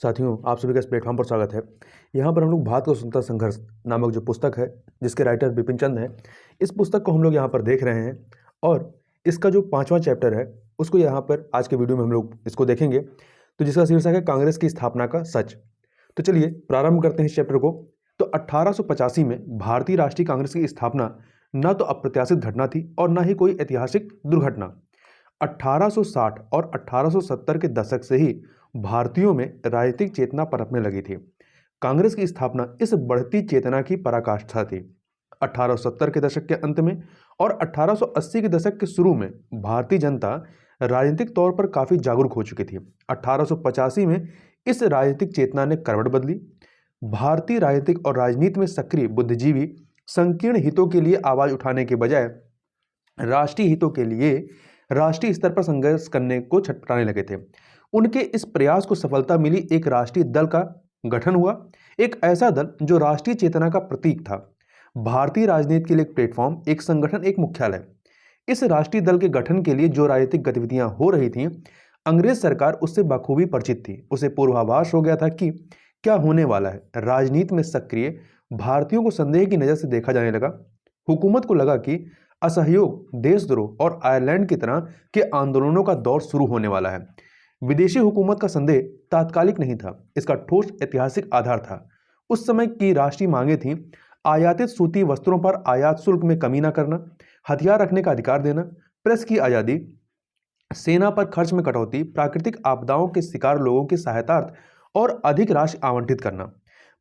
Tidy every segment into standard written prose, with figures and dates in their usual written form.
साथियों, आप सभी का इस प्लेटफॉर्म पर स्वागत है। यहाँ पर हम लोग भारत का स्वतंत्रता संघर्ष नामक जो पुस्तक है, जिसके राइटर बिपिन चंद्र हैं, इस पुस्तक को हम लोग यहाँ पर देख रहे हैं और इसका जो 5वां चैप्टर है, उसको यहाँ पर आज के वीडियो में हम लोग इसको देखेंगे। तो जिसका शीर्षक है कांग्रेस की स्थापना का सच। तो चलिए प्रारंभ करते हैं इस चैप्टर को। तो 1885 में भारतीय राष्ट्रीय कांग्रेस की स्थापना न तो अप्रत्याशित घटना थी और न ही कोई ऐतिहासिक दुर्घटना। 1860 और 1870 के दशक से ही भारतीयों में राजनीतिक चेतना पनपने लगी थी। कांग्रेस की स्थापना इस बढ़ती चेतना की पराकाष्ठा थी। 1870 के दशक के अंत में और 1880 के दशक के शुरू में भारतीय जनता राजनीतिक तौर पर काफी जागरूक हो चुकी थी। 1885 में इस राजनीतिक चेतना ने करवट बदली। भारतीय राजनीतिक और राजनीति में सक्रिय बुद्धिजीवी संकीर्ण हितों के लिए आवाज उठाने के बजाय राष्ट्रीय हितों के लिए राष्ट्रीय स्तर पर संघर्ष करने को छटपटाने लगे थे। उनके इस प्रयास को सफलता मिली। एक राष्ट्रीय दल का गठन हुआ, एक ऐसा दल जो राष्ट्रीय चेतना का प्रतीक था। भारतीय राजनीति के लिए एक प्लेटफॉर्म, एक संगठन, एक मुख्यालय। इस राष्ट्रीय दल के गठन के लिए जो राजनीतिक गतिविधियां हो रही थीं, अंग्रेज सरकार उससे बखूबी परिचित थी। उसे पूर्वाभास हो गया था कि क्या होने वाला है। राजनीति में सक्रिय भारतीयों को संदेह की नजर से देखा जाने लगा। हुकूमत को लगा कि असहयोग, देशद्रोह और आयरलैंड की तरह के आंदोलनों का दौर शुरू होने वाला है। विदेशी हुकूमत का संदेह तात्कालिक नहीं था, इसका ठोस ऐतिहासिक आधार था। उस समय की राष्ट्रीय मांगे थीं आयातित सूती वस्त्रों पर आयात शुल्क में कमी न करना, हथियार रखने का अधिकार देना, प्रेस की आजादी, सेना पर खर्च में कटौती, प्राकृतिक आपदाओं के शिकार लोगों की सहायतार्थ और अधिक राशि आवंटित करना,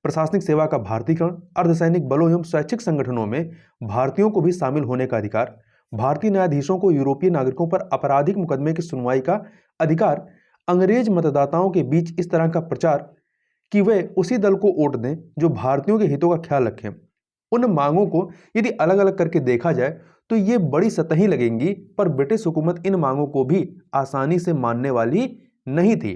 प्रशासनिक सेवा का भारतीयकरण, अर्धसैनिक बलों एवं स्वैच्छिक संगठनों में भारतीयों को भी शामिल होने का अधिकार, भारतीय न्यायाधीशों को यूरोपीय नागरिकों पर आपराधिक मुकदमे की सुनवाई का अधिकार, अंग्रेज मतदाताओं के बीच इस तरह का प्रचार कि वे उसी दल को वोट दें जो भारतीयों के हितों का ख्याल रखें। उन मांगों को यदि अलग अलग करके देखा जाए तो ये बड़ी सतही लगेंगी, पर ब्रिटिश हुकूमत इन मांगों को भी आसानी से मानने वाली नहीं थी,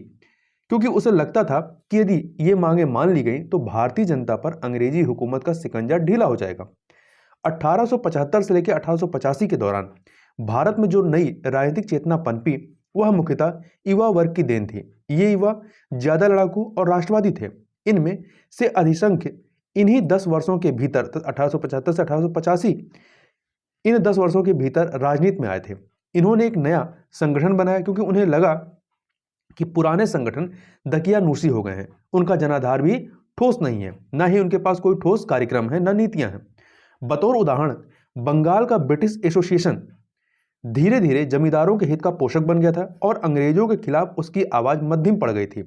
क्योंकि उसे लगता था कि यदि ये मांगे मान ली गई तो भारतीय जनता पर अंग्रेजी हुकूमत का शिकंजा ढीला हो जाएगा। 1875 से लेकर 1885 के दौरान भारत में जो नई राजनीतिक चेतना पनपी, वह मुख्यतः युवा वर्ग की देन थी। ये युवा ज्यादा लड़ाकू और राष्ट्रवादी थे। इनमें से अधिसंख्य इन्हीं 10 वर्षों के भीतर, 1875 से 1885, इन 10 वर्षों के भीतर राजनीति में आए थे। इन्होंने एक नया संगठन बनाया, क्योंकि उन्हें लगा कि पुराने संगठन दकियानूसी हो गए हैं। उनका जनाधार भी ठोस नहीं है, ना ही उनके पास कोई ठोस कार्यक्रम है, न नीतियां हैं। बतौर उदाहरण, बंगाल का ब्रिटिश एसोसिएशन धीरे धीरे जमींदारों के हित का पोषक बन गया था और अंग्रेजों के खिलाफ उसकी आवाज मध्यम पड़ गई थी।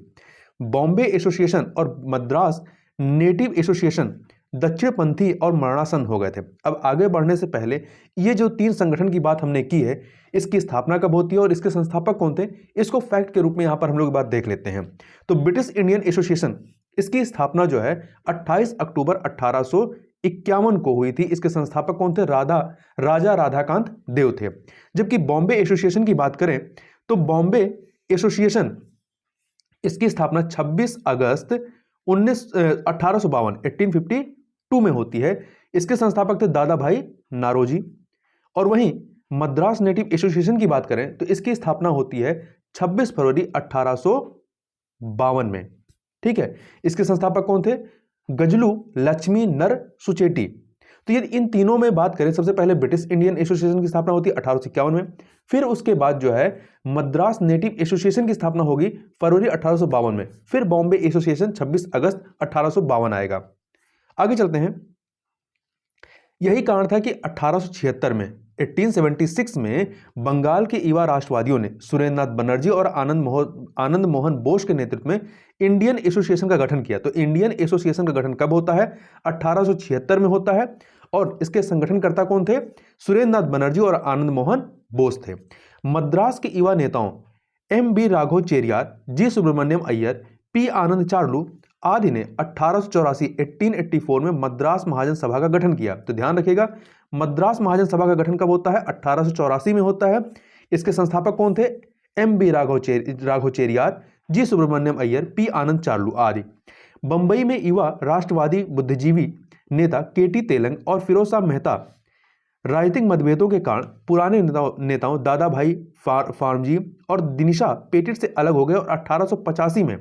बॉम्बे एसोसिएशन और मद्रास नेटिव एसोसिएशन दक्षिणपंथी और मरणासन हो गए थे। अब आगे बढ़ने से पहले ये जो 3 संगठन की बात हमने की है, इसकी स्थापना कब होती है और इसके संस्थापक कौन थे, इसको फैक्ट के रूप में यहां पर हम लोग बात देख लेते हैं। तो ब्रिटिश इंडियन एसोसिएशन, इसकी स्थापना जो है 28 अक्टूबर 1851 को हुई थी। इसके संस्थापक कौन थे? राजा राधाकांत देव थे। जबकि बॉम्बे एसोसिएशन की बात करें तो बॉम्बे एसोसिएशन, इसकी स्थापना 26 अगस्त 1852 में होती है। इसके संस्थापक थे दादा भाई नारोजी। और वहीं मद्रास नेटिव एसोसिएशन की बात करें तो इसकी स्थापना होती है 26 फरवरी 1852 में। ठीक है, इसके संस्थापक कौन थे? गजलू लक्ष्मी नर सुचेटी। तो यदि इन तीनों में बात करें, सबसे पहले ब्रिटिश इंडियन एसोसिएशन की स्थापना होती है 1851 में, फिर उसके बाद जो है मद्रास नेटिव एसोसिएशन की स्थापना होगी फरवरी 1852 में, फिर बॉम्बे एसोसिएशन 26 अगस्त 1852 आएगा। आगे चलते हैं। यही कारण था कि 1876 में 1876 में बंगाल के युवा राष्ट्रवादियों ने सुरेंद्रनाथ बनर्जी और आनंद मोहन बोस के नेतृत्व में इंडियन एसोसिएशन का गठन किया। तो इंडियन एसोसिएशन का गठन कब होता है? 1876 में होता है। और इसके संगठनकर्ता कौन थे? सुरेंद्रनाथ बनर्जी और आनंद मोहन बोस थे। मद्रास के युवा नेताओं M.B. राघव चेरियार, जी सुब्रमण्यम अय्यर, पी आनंद चार्लू आदि ने 1884 में मद्रास महाजन सभा का गठन किया। तो ध्यान रखिएगा, मद्रास महाजन सभा का गठन कब होता है? 1884 में होता है। इसके संस्थापक कौन थे? M.B. राघव चेरियार, जी सुब्रमण्यम अय्यर, पी आनंद चार्लू आदि। बंबई में युवा राष्ट्रवादी बुद्धिजीवी नेता KT तेलंग और फिरोज शाह मेहता राजनीतिक मतभेदों के कारण पुराने नेताओं दादा भाई फार्मजी और दिनिशा पेटिट से अलग हो गए और 1885 में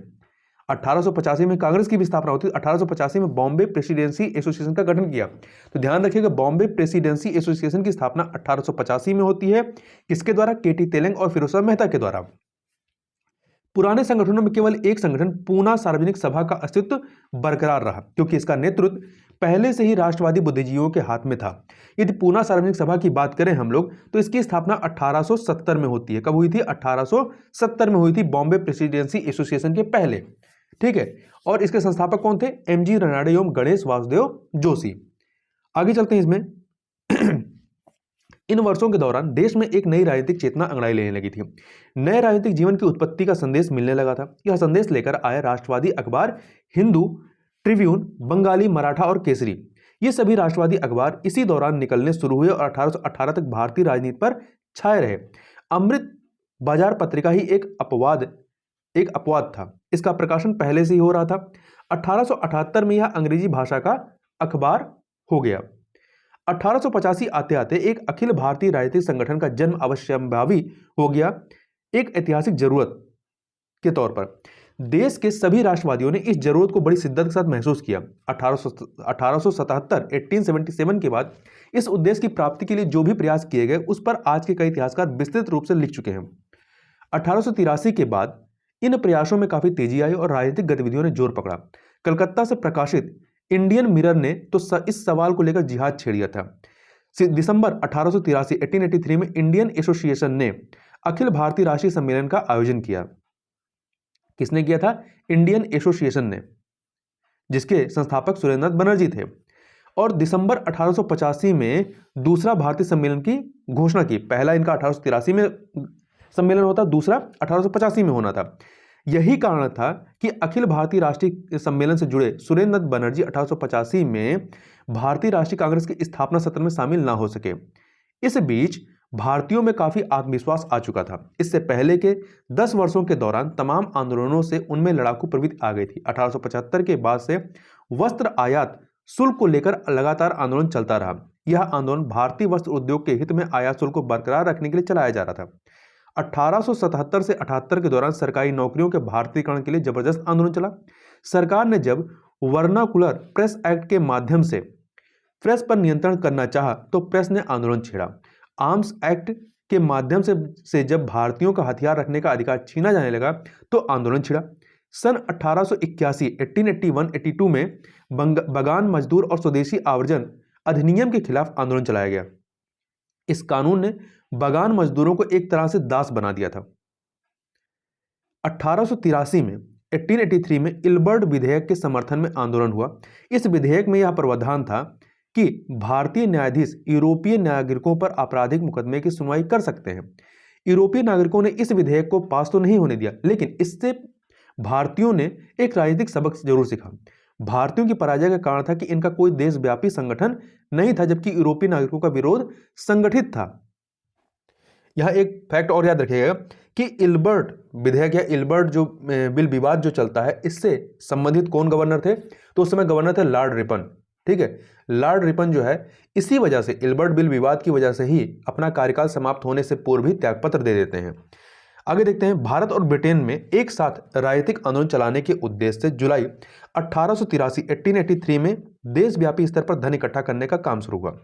1885 में कांग्रेस की भी स्थापना होती है। 1885 में बॉम्बे प्रेसिडेंसी एसोसिएशन का गठन किया। तो ध्यान रखिएगा, बॉम्बे प्रेसिडेंसी एसोसिएशन की स्थापना 1885 में होती है। किसके द्वारा? केटी तेलंग और फिरोजशाह मेहता के द्वारा। पुराने संगठनों में केवल एक संगठन पूना सार्वजनिक सभा का अस्तित्व बरकरार रहा, क्योंकि इसका नेतृत्व पहले से ही राष्ट्रवादी बुद्धिजीवियों के हाथ में था। यदि पूना सार्वजनिक सभा की बात करें हम लोग, तो इसकी स्थापना 1870 में होती है। कब हुई थी? 1870 में हुई थी, बॉम्बे प्रेसिडेंसी एसोसिएशन के पहले। ठीक है, और इसके संस्थापक कौन थे? एमजी रनाडे एवं गणेश वासुदेव जोशी। आगे चलते हैं इसमें। इन वर्षों के दौरान देश में एक नई राजनीतिक चेतना अंगड़ाई लेने लगी थी। नए राजनीतिक जीवन की उत्पत्ति का संदेश मिलने लगा था। यह संदेश लेकर आए राष्ट्रवादी अखबार हिंदू, ट्रिब्यून, बंगाली, मराठा और केसरी, ये सभी राष्ट्रवादी अखबार इसी दौरान निकलने शुरू हुए और 1818 तक भारतीय राजनीति पर छाए रहे। अमृत बाजार पत्रिका ही एक अपवाद था। इसका प्रकाशन पहले से ही हो रहा था। 1878 में यह अंग्रेजी भाषा का अखबार हो गया। 1885 आते आते एक अखिल भारतीय राजनीतिक संगठन का जन्म अवश्यंभावी हो गया, एक ऐतिहासिक जरूरत के तौर पर। देश के सभी राष्ट्रवादियों ने इस जरूरत को बड़ी शिद्दत के साथ महसूस किया। 1877 के बाद इस उद्देश्य की प्राप्ति के लिए जो भी प्रयास किए गए, उस पर आज के कई इतिहासकार विस्तृत रूप से लिख चुके हैं। 1883 के बाद इन प्रयासों में काफी तेजी आई और राजनीतिक गतिविधियों ने जोर पकड़ा। कलकत्ता से प्रकाशित इंडियन मिरर ने तो इस सवाल को लेकर जिहाद छेड़ दिया था। दिसंबर 1883 में इंडियन एसोसिएशन ने अखिल भारतीय राष्ट्रीय सम्मेलन का आयोजन किया। किसने किया था? इंडियन एसोसिएशन ने, जिसके संस्थापक सुरेंद्रनाथ बनर्जी थे। और दिसंबर 1885 में दूसरा भारतीय सम्मेलन की घोषणा की। पहला इनका 1883 में सम्मेलन होता, दूसरा 1885 में होना था। यही कारण था कि अखिल भारतीय राष्ट्रीय सम्मेलन से जुड़े सुरेंद्रनाथ बनर्जी 1885 में भारतीय राष्ट्रीय कांग्रेस के स्थापना सत्र में शामिल ना हो सके। इस बीच भारतीयों में काफी आत्मविश्वास आ चुका था। इससे पहले के 10 वर्षों के दौरान तमाम आंदोलनों से उनमें लड़ाकू प्रवृत्ति आ गई थी। 1875 के बाद से वस्त्र आयात शुल्क को लेकर लगातार आंदोलन चलता रहा। यह आंदोलन भारतीय वस्त्र उद्योग के हित में आयात शुल्क को बरकरार रखने के लिए चलाया जा रहा था। 1877 से 78 के दौरान सरकारी नौकरियों के भारतीयकरण के लिए जबरदस्त आंदोलन चला। सरकार ने जब वर्नाकुलर प्रेस एक्ट के माध्यम से प्रेस पर नियंत्रण करना चाहा, तो प्रेस ने आंदोलन छेड़ा। आर्म्स एक्ट के माध्यम से जब भारतीयों का हथियार रखने का अधिकार छीना जाने लगा, तो आंदोलन छिड़ा। सन 1882 में बगान मजदूर और स्वदेशी आवर्जन अधिनियम के खिलाफ आंदोलन चलाया गया। इस कानून ने बगान मजदूरों को एक तरह से दास बना दिया था। 1883 में इल्बर्ट विधेयक के समर्थन में आंदोलन हुआ। इस विधेयक में यह प्रावधान था कि भारतीय न्यायाधीश यूरोपीय नागरिकों पर आपराधिक मुकदमे की सुनवाई कर सकते हैं। यूरोपीय नागरिकों ने इस विधेयक को पास तो नहीं होने दिया, लेकिन इससे भारतीयों ने एक राजनीतिक सबक जरूर सीखा। भारतीयों की पराजय का कारण था कि इनका कोई देशव्यापी संगठन नहीं था, जबकि यूरोपीय नागरिकों का विरोध संगठित था। यह एक फैक्ट और याद रखिएगा कि इल्बर्ट विधेयक या इल्बर्ट जो बिल विवाद जो चलता है, इससे संबंधित कौन गवर्नर थे? तो उस समय गवर्नर थे लॉर्ड रिपन। ठीक है, लॉर्ड रिपन जो है इसी वजह से, इल्बर्ट बिल विवाद की वजह से ही अपना कार्यकाल समाप्त होने से पूर्व ही त्यागपत्र दे देते हैं। आगे देखते हैं, भारत और ब्रिटेन में एक साथ राजनीतिक आंदोलन चलाने के उद्देश्य से जुलाई 1883 में देशव्यापी स्तर पर धन इकट्ठा करने का काम शुरू हुआ।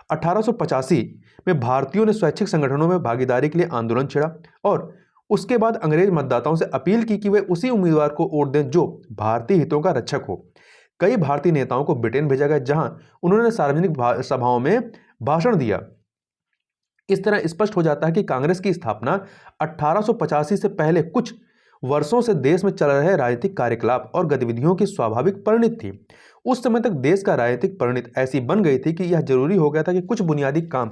1885 में भारतीयों ने स्वैच्छिक संगठनों में भागीदारी के लिए आंदोलन छेड़ा और उसके बाद अंग्रेज मतदाताओं से अपील की कि वे उसी उम्मीदवार को वोट दें जो भारतीय हितों का रक्षक हो। कई भारतीय नेताओं को ब्रिटेन भेजा गया, जहां उन्होंने सार्वजनिक सभाओं में भाषण दिया। इस तरह स्पष्ट हो जाता है कि कांग्रेस की स्थापना 1885 से पहले कुछ वर्षों से देश में चल रहे राजनीतिक कार्यकलाप और गतिविधियों की स्वाभाविक परिणति थी। उस समय तक देश का राजनीतिक परिणति ऐसी बन गई थी कि यह जरूरी हो गया था कि कुछ बुनियादी काम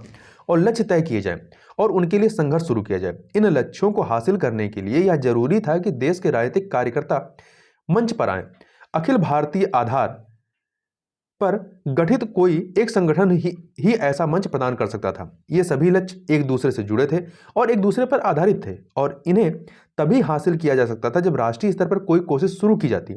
और लक्ष्य तय किए जाएं और उनके लिए संघर्ष शुरू किया जाए। इन लक्ष्यों को हासिल करने के लिए यह जरूरी था कि देश के राजनीतिक कार्यकर्ता मंच पर आए। अखिल भारतीय आधार पर गठित कोई एक संगठन ही ऐसा मंच प्रदान कर सकता था। ये सभी लक्ष्य एक दूसरे से जुड़े थे और एक दूसरे पर आधारित थे और इन्हें तभी हासिल किया जा सकता था जब राष्ट्रीय स्तर पर कोई कोशिश शुरू की जाती।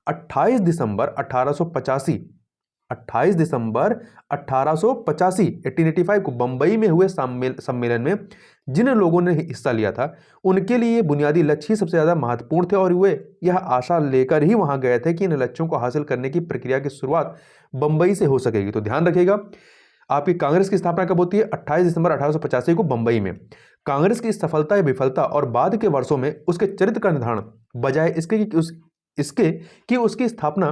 28 दिसंबर 1885 को बंबई में हुए सम्मेलन में जिन लोगों ने हिस्सा लिया था उनके लिए ये बुनियादी लक्ष्य ही सबसे ज़्यादा महत्वपूर्ण थे और वे यह आशा लेकर ही वहां गए थे कि इन लक्ष्यों को हासिल करने की प्रक्रिया की शुरुआत बंबई से हो सकेगी। तो ध्यान रखिएगा, आपकी कांग्रेस की स्थापना कब होती है? 28 दिसंबर 1885 को बंबई में। कांग्रेस की सफलता या विफलता और बाद के वर्षों में उसके चरित्र का निर्धारण बजाय इसके कि उसकी स्थापना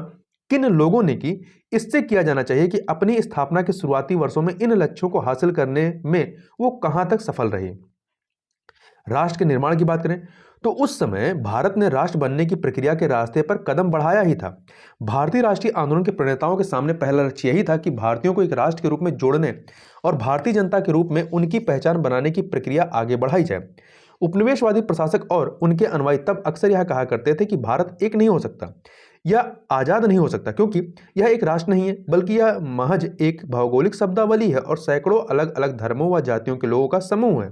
किन लोगों ने की, इससे किया जाना चाहिए कि अपनी स्थापना के शुरुआती वर्षों में इन लक्ष्यों को हासिल करने में वो कहां तक सफल रही। राष्ट्र के निर्माण की बात करें तो उस समय भारत ने राष्ट्र बनने की प्रक्रिया के रास्ते पर कदम बढ़ाया ही था। भारतीय राष्ट्रीय आंदोलन के प्रणेताओं के सामने पहला लक्ष्य यही था कि भारतीयों को एक राष्ट्र के रूप में जोड़ने और भारतीय जनता के रूप में उनकी पहचान बनाने की प्रक्रिया आगे बढ़ाई जाए। उपनिवेशवादी प्रशासक और उनके अनुयायी तब अक्सर यह कहा करते थे कि भारत एक नहीं हो सकता या आजाद नहीं हो सकता, क्योंकि यह एक राष्ट्र नहीं है बल्कि यह महज एक भौगोलिक शब्दावली है और सैकड़ों अलग अलग धर्मों व जातियों के लोगों का समूह है।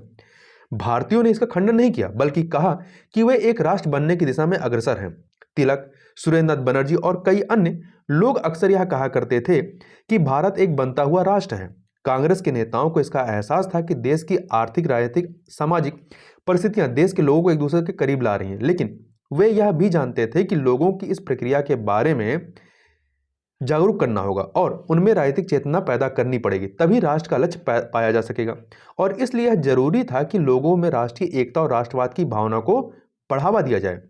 भारतीयों ने इसका खंडन नहीं किया बल्कि कहा कि वे एक राष्ट्र बनने की दिशा में अग्रसर हैं। तिलक, सुरेंद्रनाथ बनर्जी और कई अन्य लोग अक्सर यह कहा करते थे कि भारत एक बनता हुआ राष्ट्र है। कांग्रेस के नेताओं को इसका एहसास था कि देश की आर्थिक, राजनीतिक, सामाजिक परिस्थितियां देश के लोगों को एक दूसरे के करीब ला रही हैं, लेकिन वे यह भी जानते थे कि लोगों की इस प्रक्रिया के बारे में जागरूक करना होगा और उनमें राजनीतिक चेतना पैदा करनी पड़ेगी, तभी राष्ट्र का लक्ष्य पाया जा सकेगा। और इसलिए यह जरूरी था कि लोगों में राष्ट्रीय एकता और राष्ट्रवाद की भावना को बढ़ावा दिया जाए।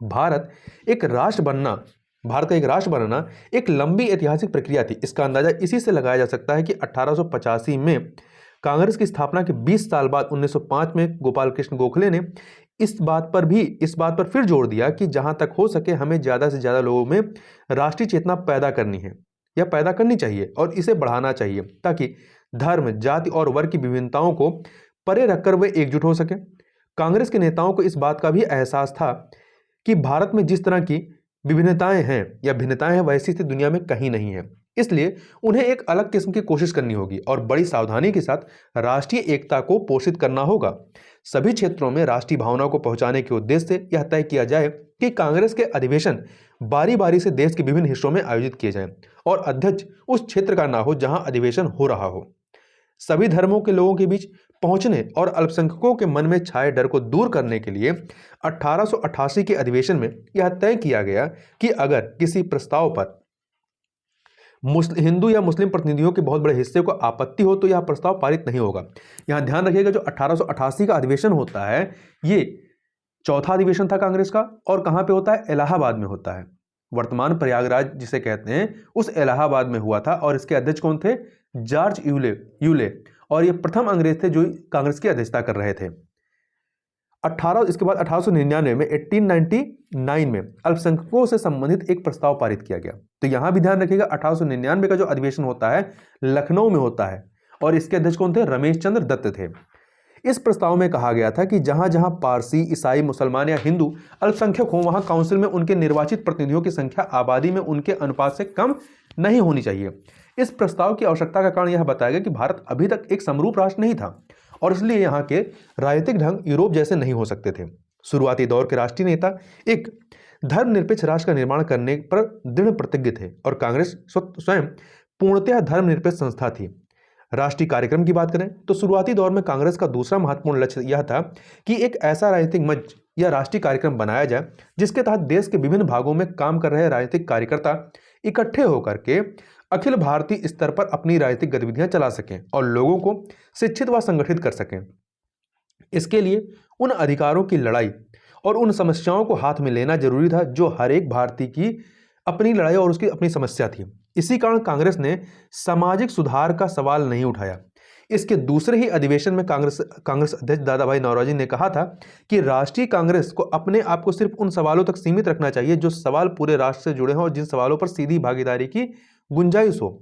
भारत का एक राष्ट्र बनना एक लंबी ऐतिहासिक प्रक्रिया थी। इसका अंदाजा इसी से लगाया जा सकता है कि 1885 में कांग्रेस की स्थापना के 20 साल बाद 1905 में गोपाल कृष्ण गोखले ने इस बात पर फिर जोर दिया कि जहां तक हो सके हमें ज्यादा से ज्यादा लोगों में राष्ट्रीय चेतना पैदा करनी है या पैदा करनी चाहिए और इसे बढ़ाना चाहिए ताकि धर्म, जाति और वर्ग की विभिन्नताओं को परे रखकर वे एकजुट हो सके। कांग्रेस के नेताओं को इस बात का भी एहसास था कि भारत में जिस तरह की विभिन्नताएं हैं या भिन्नताएं हैं वैसी स्थिति दुनिया में कहीं नहीं है, इसलिए उन्हें एक अलग किस्म की कोशिश करनी होगी और बड़ी सावधानी के साथ राष्ट्रीय एकता को पोषित करना होगा। सभी क्षेत्रों में राष्ट्रीय भावना को पहुंचाने के उद्देश्य से यह तय किया जाए कि कांग्रेस के अधिवेशन बारी बारी से देश के विभिन्न हिस्सों में आयोजित किए जाएं और अध्यक्ष उस क्षेत्र का ना हो जहां अधिवेशन हो रहा हो। सभी धर्मों के लोगों के बीच पहुंचने और अल्पसंख्यकों के मन में छाए डर को दूर करने के लिए 1888 के अधिवेशन में यह तय किया गया कि अगर किसी प्रस्ताव पर हिंदू या मुस्लिम प्रतिनिधियों के बहुत बड़े हिस्से को आपत्ति हो तो यह प्रस्ताव पारित नहीं होगा। यहां ध्यान रखिएगा, जो 1888 का अधिवेशन होता है ये चौथा अधिवेशन था कांग्रेस का और कहां पे होता है? इलाहाबाद में होता है। वर्तमान प्रयागराज जिसे कहते हैं उस इलाहाबाद में हुआ था और इसके अध्यक्ष कौन थे? जॉर्ज यूले और ये प्रथम अंग्रेज थे जो कांग्रेस की अध्यक्षता कर रहे थे। इसके बाद 1899 में 1899 में अल्पसंख्यकों से संबंधित एक प्रस्ताव पारित किया गया। तो यहां भी ध्यान रखिएगा, 1899 का जो अधिवेशन होता है लखनऊ में होता है और इसके अध्यक्ष कौन थे? रमेश चंद्र दत्त थे। इस प्रस्ताव में कहा गया था कि जहां जहां पारसी, ईसाई, मुसलमान या हिंदू अल्पसंख्यक हों वहां काउंसिल में उनके निर्वाचित प्रतिनिधियों की संख्या आबादी में उनके अनुपात से कम नहीं होनी चाहिए। इस प्रस्ताव की आवश्यकता का कारण यह बताया गया कि भारत अभी तक एक समरूप राष्ट्र नहीं था और इसलिए यहाँ के राजनीतिक ढंग यूरोप जैसे नहीं हो सकते थे। शुरुआती दौर के राष्ट्रीय नेता एक धर्मनिरपेक्ष राष्ट्र का निर्माण करने पर दृढ़ प्रतिज्ञ थे और कांग्रेस स्वयं पूर्णतः धर्मनिरपेक्ष संस्था थी। राष्ट्रीय कार्यक्रम की बात करें तो शुरुआती दौर में कांग्रेस का दूसरा महत्वपूर्ण लक्ष्य यह था कि एक ऐसा राजनीतिक मंच या राष्ट्रीय कार्यक्रम बनाया जाए जिसके तहत देश के विभिन्न भागों में काम कर रहे राजनीतिक कार्यकर्ता इकट्ठे होकर के अखिल भारतीय स्तर पर अपनी राजनीतिक गतिविधियां चला सकें और लोगों को शिक्षित व संगठित कर सकें। इसके लिए उन अधिकारों की लड़ाई और उन समस्याओं को हाथ में लेना जरूरी था जो हर एक भारतीय की अपनी लड़ाई और उसकी अपनी समस्या थी। इसी कारण कांग्रेस ने सामाजिक सुधार का सवाल नहीं उठाया। इसके दूसरे ही अधिवेशन में कांग्रेस अध्यक्ष दादा भाई नौरोजी ने कहा था कि राष्ट्रीय कांग्रेस को अपने आप को सिर्फ उन सवालों तक सीमित रखना चाहिए जो सवाल पूरे राष्ट्र से जुड़े हों और जिन सवालों पर सीधी भागीदारी की गुंजाइश हो।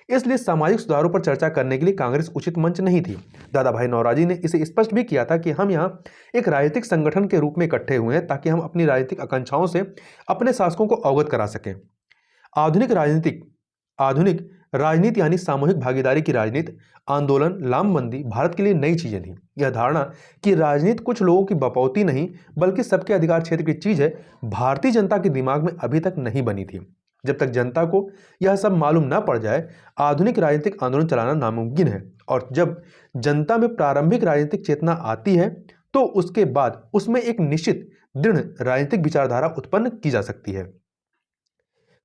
इसलिए सामाजिक सुधारों पर चर्चा करने के लिए कांग्रेस उचित मंच नहीं थी। दादा भाई नौरोजी ने इसे स्पष्ट भी किया था कि हम यहाँ एक राजनीतिक संगठन के रूप में इकट्ठे हुए हैं ताकि हम अपनी राजनीतिक आकांक्षाओं से अपने शासकों को अवगत करा सकें। आधुनिक राजनीति यानी सामूहिक भागीदारी की राजनीति, आंदोलन, लामबंदी भारत के लिए नई चीजें थी। यह धारणा कि राजनीति कुछ लोगों की बपौती नहीं बल्कि सबके अधिकार क्षेत्र की चीज है, भारतीय जनता के दिमाग में अभी तक नहीं बनी थी। जब तक जनता को यह सब मालूम न पड़ जाए आधुनिक राजनीतिक आंदोलन चलाना नामुमकिन है। और जब जनता में प्रारंभिक राजनीतिक चेतना आती है तो उसके बाद उसमें एक निश्चित दृढ़ राजनीतिक विचारधारा उत्पन्न की जा सकती है।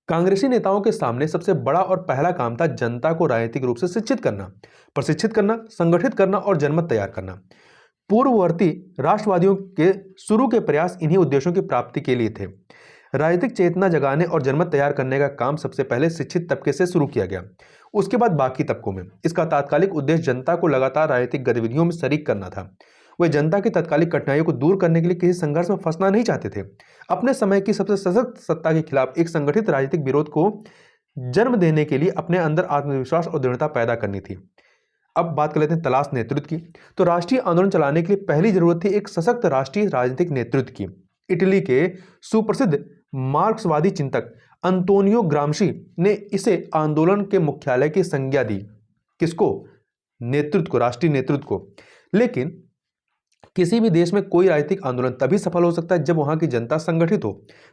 कांग्रेसी नेताओं के सामने सबसे बड़ा और पहला काम था जनता को राजनीतिक रूप से शिक्षित करना, प्रशिक्षित करना, संगठित करना और जनमत तैयार करना। पूर्ववर्ती राष्ट्रवादियों के शुरू के प्रयास इन्हीं उद्देश्यों की प्राप्ति के लिए थे। राजनीतिक चेतना जगाने और जनमत तैयार करने का काम सबसे पहले शिक्षित तबके से शुरू किया गया, उसके बाद बाकी तबकों में। इसका तात्कालिक उद्देश्य जनता को लगातार राजनीतिक गतिविधियों में शरीक करना था। वे जनता की तत्कालिक कठिनाइयों को दूर करने के लिए किसी संघर्ष में फंसना नहीं चाहते थे। अपने समय की सबसे सशक्त सत्ता के खिलाफ एक संगठित राजनीतिक विरोध को जन्म देने के लिए अपने अंदर आत्मविश्वास और दृढ़ता पैदा करनी थी। अब बात कर लेते हैं तलाश नेतृत्व की। तो राष्ट्रीय आंदोलन चलाने के लिए पहली जरूरत थी एक सशक्त राष्ट्रीय राजनीतिक नेतृत्व की। इटली के सुप्रसिद्ध मार्क्सवादी चिंतक अंतोनियो ग्राम्शी ने इसे आंदोलन के मुख्यालय की संज्ञा दी। किसको? नेतृत्व को, राष्ट्रीय नेतृत्व को। लेकिन किसी भी देश में कोई राजनीतिक आंदोलन तभी सफल हो सकता है जब वहां की जनता संगठित हो,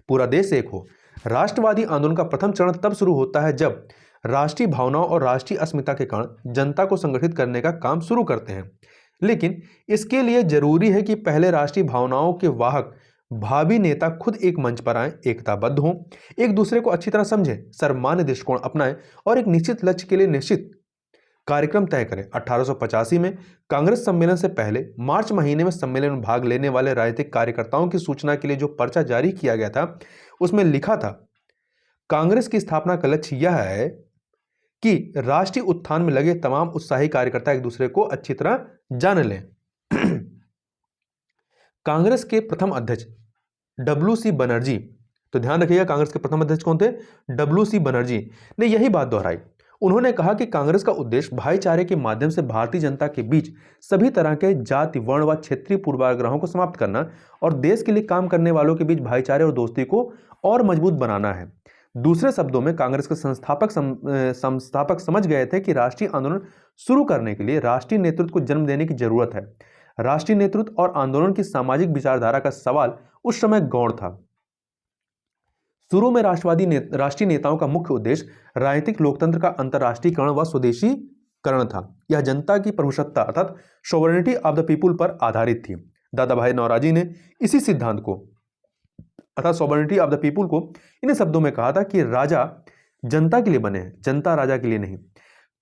पूरा देश एक हो। राष्ट्रवादी आंदोलन का प्रथम चरण तब शुरू होता है जब राष्ट्रीय भावनाओं और राष्ट्रीय अस्मिता के कारण जनता को संगठित करने का काम शुरू करते हैं। लेकिन इसके लिए जरूरी है कि पहले राष्ट्रीय भावनाओं के वाहक भावी नेता खुद एक मंच पर आए, एकताबद्ध हों, एक दूसरे को अच्छी तरह समझें, सर्वमान्य दृष्टिकोण अपनाएं और एक निश्चित लक्ष्य के लिए निश्चित कार्यक्रम तय करें। 1885 में कांग्रेस सम्मेलन से पहले मार्च महीने में सम्मेलन में भाग लेने वाले राजनीतिक कार्यकर्ताओं की सूचना के लिए जो पर्चा जारी किया गया था उसमें लिखा था, कांग्रेस की स्थापना का लक्ष्य यह है कि राष्ट्रीय उत्थान में लगे तमाम उत्साही कार्यकर्ता एक दूसरे को अच्छी तरह जान लें। कांग्रेस के प्रथम अध्यक्ष डब्ल्यू.सी. बनर्जी, तो ध्यान रखिएगा कांग्रेस के प्रथम अध्यक्ष कौन थे? डब्ल्यू.सी. बनर्जी ने यही बात दोहराई। उन्होंने कहा कि कांग्रेस का उद्देश्य भाईचारे के माध्यम से भारतीय जनता के बीच सभी तरह के जाति, वर्ण व क्षेत्रीय पूर्वाग्रहों को समाप्त करना और देश के लिए काम करने वालों के बीच भाईचारे और दोस्ती को और मजबूत बनाना है। दूसरे शब्दों में कांग्रेस के संस्थापक समझ गए थे कि राष्ट्रीय आंदोलन शुरू करने के लिए राष्ट्रीय नेतृत्व को जन्म देने की जरूरत है। राष्ट्रीय नेतृत्व और आंदोलन की सामाजिक विचारधारा का सवाल उस समय गौण था। शुरू में राष्ट्रीय नेताओं का मुख्य उद्देश्य राजनीतिक लोकतंत्र का अंतर्राष्ट्रीयकरण व स्वदेशीकरण था। यह जनता की प्रभुसत्ता अर्थात सोवरेनिटी ऑफ द पीपुल पर आधारित थी। दादा भाई नौरोजी ने इसी सिद्धांत को अर्थात सोवरेनिटी ऑफ द पीपुल को इन शब्दों में कहा था कि राजा जनता के लिए बने हैं, जनता राजा के लिए नहीं।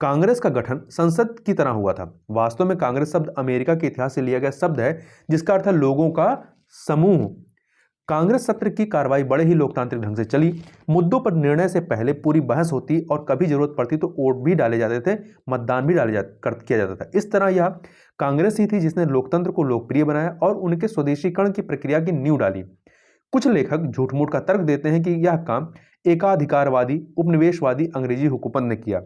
कांग्रेस का गठन संसद की तरह हुआ था। वास्तव में कांग्रेस शब्द अमेरिका के इतिहास से लिया गया शब्द है जिसका अर्थ है लोगों का समूह। कांग्रेस सत्र की कार्रवाई बड़े ही लोकतांत्रिक ढंग से चली। मुद्दों पर निर्णय से पहले पूरी बहस होती और कभी जरूरत पड़ती तो वोट भी डाले जाते थे, मतदान भी किया जाता था। इस तरह यह कांग्रेस ही थी जिसने लोकतंत्र को लोकप्रिय बनाया और उनके स्वदेशीकरण की प्रक्रिया की नींव डाली। कुछ लेखक झूठ मूठ का तर्क देते हैं कि यह काम एकाधिकारवादी उपनिवेशवादी अंग्रेजी हुकूमत ने किया।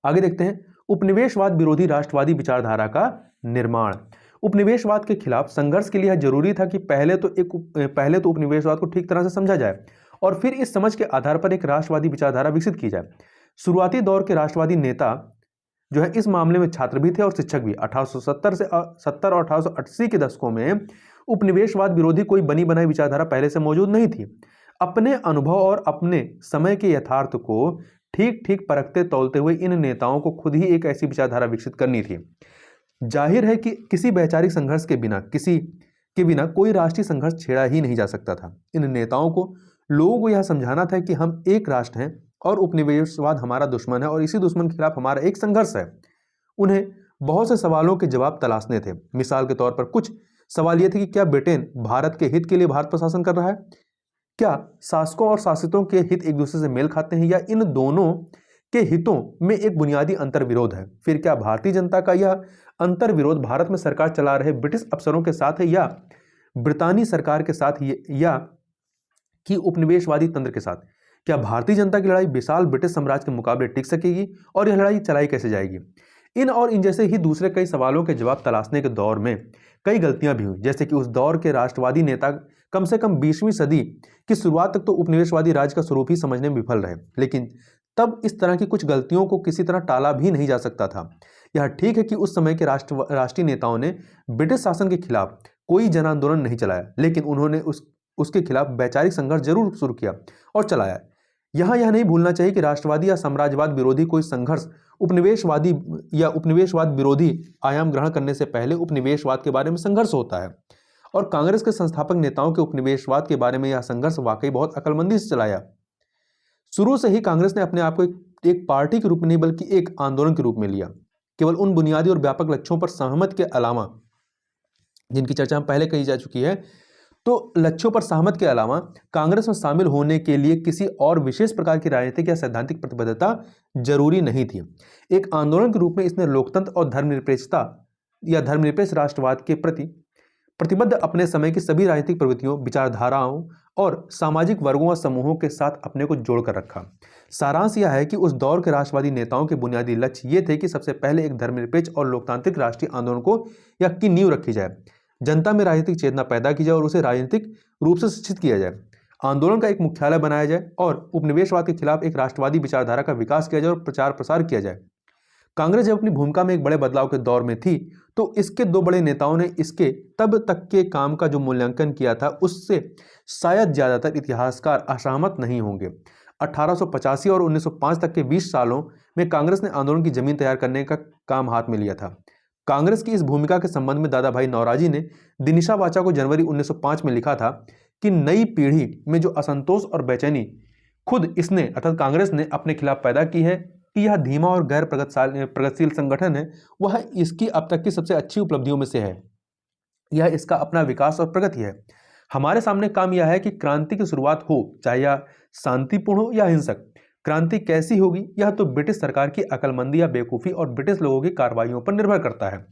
आगे देखते हैं उपनिवेशवाद विरोधी राष्ट्रवादी विचारधारा का निर्माण। उपनिवेशवाद के खिलाफ संघर्ष के लिए जरूरी था कि पहले तो उपनिवेशवाद को ठीक तरह से समझा जाए और फिर इस समझ के आधार पर एक राष्ट्रवादी विचारधारा विकसित की जाए। शुरुआती दौर के राष्ट्रवादी नेता जो है इस मामले में छात्र भी थे और शिक्षक भी। 1870 और 1880 के दशकों में उपनिवेशवाद विरोधी कोई बनी बनाई विचारधारा पहले से मौजूद नहीं थी। अपने अनुभव और अपने समय के यथार्थ को ठीक ठीक परखते तौलते हुए इन नेताओं को खुद ही एक ऐसी विचारधारा विकसित करनी थी। जाहिर है कि किसी वैचारिक संघर्ष के बिना कोई राष्ट्रीय संघर्ष छेड़ा ही नहीं जा सकता था। इन नेताओं को लोगों को यह समझाना था कि हम एक राष्ट्र हैं और उपनिवेशवाद हमारा दुश्मन है और इसी दुश्मन के खिलाफ हमारा एक संघर्ष है। उन्हें बहुत से सवालों के जवाब तलाशने थे। मिसाल के तौर पर कुछ सवाल ये थे कि क्या ब्रिटेन भारत के हित के लिए भारत पर शासन कर रहा है? क्या शासकों और शासितों के हित एक दूसरे से मेल खाते हैं या इन दोनों के हितों में एक बुनियादी अंतर्विरोध है? फिर क्या भारतीय जनता का यह अंतर्विरोध भारत में सरकार चला रहे ब्रिटिश अफसरों के साथ है या ब्रितानी सरकार के साथ या कि उपनिवेशवादी तंत्र के साथ? क्या भारतीय जनता की लड़ाई विशाल ब्रिटिश साम्राज्य के मुकाबले टिक सकेगी और यह लड़ाई चलाई कैसे जाएगी? इन जैसे ही दूसरे कई सवालों के जवाब तलाशने के दौर में कई गलतियां भी हुई। जैसे कि उस दौर के राष्ट्रवादी नेता कम से कम 20वीं सदी की शुरुआत तक तो उपनिवेशवादी राज का स्वरूप ही समझने में विफल रहे, लेकिन तब इस तरह की कुछ गलतियों को किसी तरह टाला भी नहीं जा सकता था। यह ठीक है कि उस समय के राष्ट्रीय नेताओं ने ब्रिटिश शासन के खिलाफ कोई जन आंदोलन नहीं चलाया, लेकिन उन्होंने उसके खिलाफ वैचारिक संघर्ष जरूर शुरू किया और चलाया। यहाँ यह नहीं भूलना चाहिए कि राष्ट्रवादी या साम्राज्यवाद विरोधी कोई संघर्ष उपनिवेशवादी या उपनिवेशवाद विरोधी आयाम ग्रहण करने से पहले उपनिवेशवाद के बारे में संघर्ष होता है, और कांग्रेस के संस्थापक नेताओं के उपनिवेशवाद के बारे में यह संघर्ष वाकई बहुत अक्लमंदी से चलाया। शुरू से ही कांग्रेस ने अपने आप को एक पार्टी के रूप में नहीं बल्कि एक आंदोलन के रूप में लिया। केवल उन बुनियादी और व्यापक लक्ष्यों पर सहमत के अलावा, जिनकी चर्चा हम पहले कही जा चुकी है, तो लक्ष्यों पर सहमत के अलावा कांग्रेस में शामिल होने के लिए किसी और विशेष प्रकार की राजनीतिक या सैद्धांतिक प्रतिबद्धता जरूरी नहीं थी। एक आंदोलन के रूप में इसने लोकतंत्र और धर्मनिरपेक्षता या धर्मनिरपेक्ष राष्ट्रवाद के प्रति प्रतिबद्ध अपने समय की सभी राजनीतिक प्रवृत्तियों, विचारधाराओं और सामाजिक वर्गों और समूहों के साथ अपने को जोड़कर रखा। सारांश यह है कि उस दौर के राष्ट्रवादी नेताओं के बुनियादी लक्ष्य ये थे कि सबसे पहले एक धर्मनिरपेक्ष और लोकतांत्रिक राष्ट्रीय आंदोलन को या की नींव रखी जाए, जनता में राजनीतिक चेतना पैदा की जाए और उसे राजनीतिक रूप से शिक्षित किया जाए, आंदोलन का एक मुख्यालय बनाया जाए और उपनिवेशवाद के खिलाफ एक राष्ट्रवादी विचारधारा का विकास किया जाए और प्रचार प्रसार किया जाए। कांग्रेस जब अपनी भूमिका में एक बड़े बदलाव के दौर में थी तो इसके दो बड़े नेताओं ने इसके तब तक के काम का जो मूल्यांकन किया था उससे शायद ज्यादातर इतिहासकार असहमत नहीं होंगे। 1885 और 1905 तक के 20 सालों में कांग्रेस ने आंदोलन की जमीन तैयार करने का काम हाथ में लिया था। कांग्रेस की इस भूमिका के संबंध में दादा भाई नौरोजी ने दिनिशा वाचा को जनवरी 1905 में लिखा था कि नई पीढ़ी में जो असंतोष और बेचैनी खुद इसने अर्थात कांग्रेस ने अपने खिलाफ पैदा की है कि यह धीमा और गैर प्रगतिशील संगठन है, वह इसकी अब तक की सबसे अच्छी उपलब्धियों में से है। यह इसका अपना विकास और प्रगति है। हमारे सामने काम यह है कि क्रांति की शुरुआत हो, चाहे यह शांतिपूर्ण हो या हिंसक। क्रांति कैसी होगी यह तो ब्रिटिश सरकार की अक्लमंदी या बेवकूफ़ी और ब्रिटिश लोगों की कार्रवाइयों पर निर्भर करता है।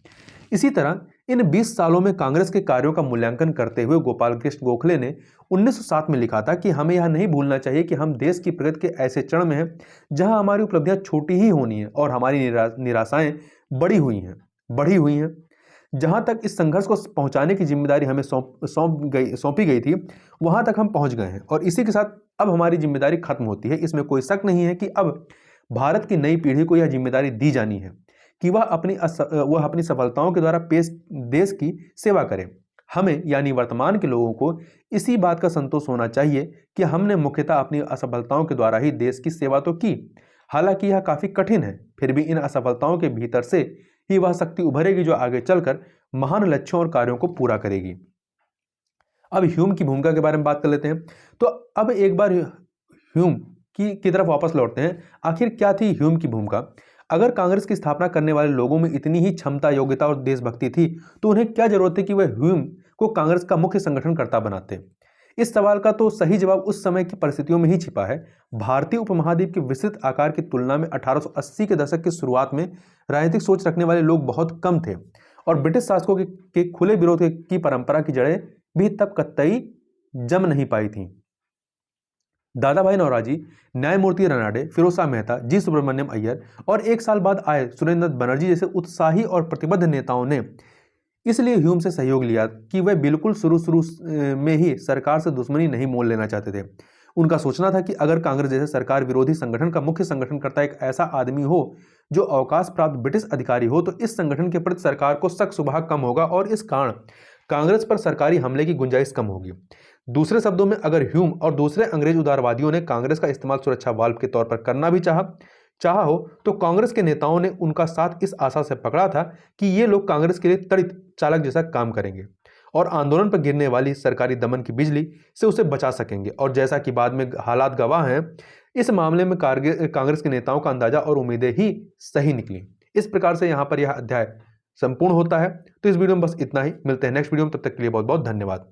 इसी तरह इन 20 सालों में कांग्रेस के कार्यों का मूल्यांकन करते हुए गोपाल कृष्ण गोखले ने 1907 में लिखा था कि हमें यह नहीं भूलना चाहिए कि हम देश की प्रगति के ऐसे चरण में हैं जहां हमारी उपलब्धियां छोटी ही होनी है और हमारी निराशाएं बढ़ी हुई हैं। जहां तक इस संघर्ष को पहुंचाने की जिम्मेदारी हमें सौंपी गई थी वहां तक हम पहुंच गए हैं और इसी के साथ अब हमारी जिम्मेदारी खत्म होती है। इसमें कोई शक नहीं है कि अब भारत की नई पीढ़ी को यह जिम्मेदारी दी जानी है कि वह अपनी सफलताओं के द्वारा देश की सेवा करे। हमें यानी वर्तमान के लोगों को इसी बात का संतोष होना चाहिए कि हमने मुख्यतः अपनी असफलताओं के द्वारा ही देश की सेवा तो की, हालांकि यह काफी कठिन है, फिर भी इन असफलताओं के भीतर से ही वह शक्ति उभरेगी जो आगे चलकर महान लक्ष्यों और कार्यों को पूरा करेगी। अब ह्यूम की भूमिका के बारे में बात कर लेते हैं। तो अब एक बार ह्यूम की तरफ वापस लौटते हैं। आखिर क्या थी ह्यूम की भूमिका? अगर कांग्रेस की स्थापना करने वाले लोगों में इतनी ही क्षमता, योग्यता और देशभक्ति थी तो उन्हें क्या जरूरत थी कि वह ह्यूम को कांग्रेस का मुख्य संगठनकर्ता बनाते? इस सवाल का तो सही जवाब उस समय की परिस्थितियों में ही छिपा है। भारतीय उपमहाद्वीप के विस्तृत आकार की तुलना में 1880 के दशक की शुरुआत में राजनीतिक सोच रखने वाले लोग बहुत कम थे और ब्रिटिश शासकों के खुले विरोध की परंपरा की जड़ें भी तब कतई जम नहीं पाई थीं। दादा भाई नौरोजी, न्यायमूर्ति रनाडे, फिरोज शाह मेहता, जी सुब्रमण्यम अय्यर और एक साल बाद आए सुरेंद्र बनर्जी जैसे उत्साही और प्रतिबद्ध नेताओं ने इसलिए ह्यूम से सहयोग लिया कि वे बिल्कुल शुरू में ही सरकार से दुश्मनी नहीं मोल लेना चाहते थे। उनका सोचना था कि अगर कांग्रेस जैसे सरकार विरोधी संगठन का मुख्य संगठनकर्ता एक ऐसा आदमी हो जो अवकाश प्राप्त ब्रिटिश अधिकारी हो तो इस संगठन के प्रति सरकार को शक शुबा कम होगा और इस कारण कांग्रेस पर सरकारी हमले की गुंजाइश कम होगी। दूसरे शब्दों में, अगर ह्यूम और दूसरे अंग्रेज उदारवादियों ने कांग्रेस का इस्तेमाल सुरक्षा वाल्व के तौर पर करना भी चाहा हो तो कांग्रेस के नेताओं ने उनका साथ इस आशा से पकड़ा था कि ये लोग कांग्रेस के लिए त्वरित चालक जैसा काम करेंगे और आंदोलन पर गिरने वाली सरकारी दमन की बिजली से उसे बचा सकेंगे। और जैसा कि बाद में हालात गवाह हैं, इस मामले में कांग्रेस के नेताओं का अंदाजा और उम्मीदें ही सही निकली। इस प्रकार से यहाँ पर यह अध्याय संपूर्ण होता है। तो इस वीडियो में बस इतना ही। मिलते हैं नेक्स्ट वीडियो में, तब तक के लिए बहुत बहुत धन्यवाद।